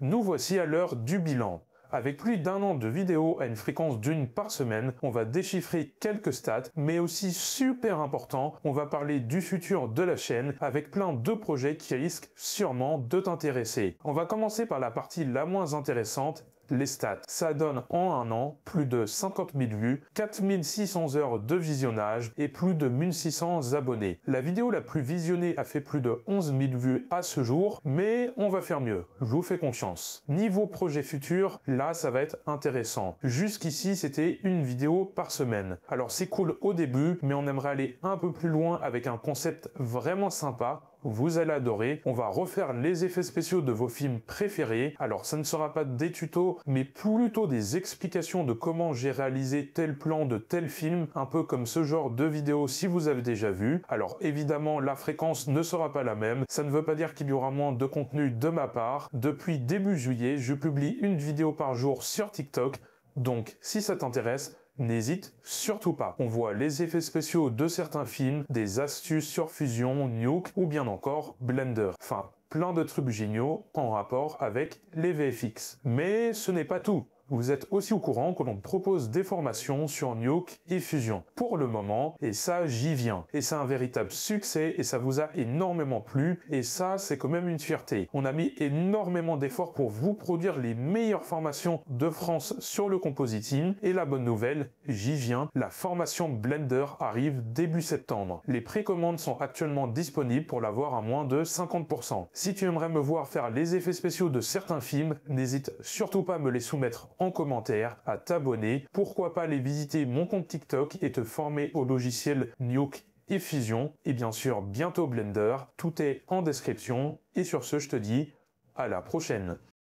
Nous voici à l'heure du bilan. Avec plus d'un an de vidéos à une fréquence d'une par semaine, on va déchiffrer quelques stats, mais aussi super important, on va parler du futur de la chaîne avec plein de projets qui risquent sûrement de t'intéresser. On va commencer par la partie la moins intéressante, les stats. Ça donne en un an plus de 50 000 vues, 4600 heures de visionnage et plus de 1600 abonnés. La vidéo la plus visionnée a fait plus de 11 000 vues à ce jour, mais on va faire mieux. Je vous fais confiance. Niveau projet futur, là ça va être intéressant. Jusqu'ici c'était une vidéo par semaine. Alors c'est cool au début, mais on aimerait aller un peu plus loin avec un concept vraiment sympa. Vous allez adorer. On va refaire les effets spéciaux de vos films préférés. Alors ça ne sera pas des tutos, mais plutôt des explications de comment j'ai réalisé tel plan de tel film, un peu comme ce genre de vidéo si vous avez déjà vu. Alors évidemment la fréquence ne sera pas la même. Ça ne veut pas dire qu'il y aura moins de contenu de ma part. Depuis début juillet, je publie une vidéo par jour sur TikTok. Donc si ça t'intéresse, n'hésite surtout pas. On voit les effets spéciaux de certains films, des astuces sur Fusion, Nuke ou bien encore Blender. Enfin, plein de trucs géniaux en rapport avec les VFX. Mais ce n'est pas tout. Vous êtes aussi au courant que l'on propose des formations sur Nuke et Fusion. Pour le moment, et ça j'y viens. Et c'est un véritable succès et ça vous a énormément plu et ça c'est quand même une fierté. On a mis énormément d'efforts pour vous produire les meilleures formations de France sur le compositing et la bonne nouvelle, j'y viens, la formation Blender arrive début septembre. Les précommandes sont actuellement disponibles pour l'avoir à moins de 50%. Si tu aimerais me voir faire les effets spéciaux de certains films, n'hésite surtout pas à me les soumettre en commentaire, à t'abonner, pourquoi pas aller visiter mon compte TikTok et te former au logiciel Nuke et Fusion, et bien sûr bientôt Blender, tout est en description, et sur ce je te dis à la prochaine.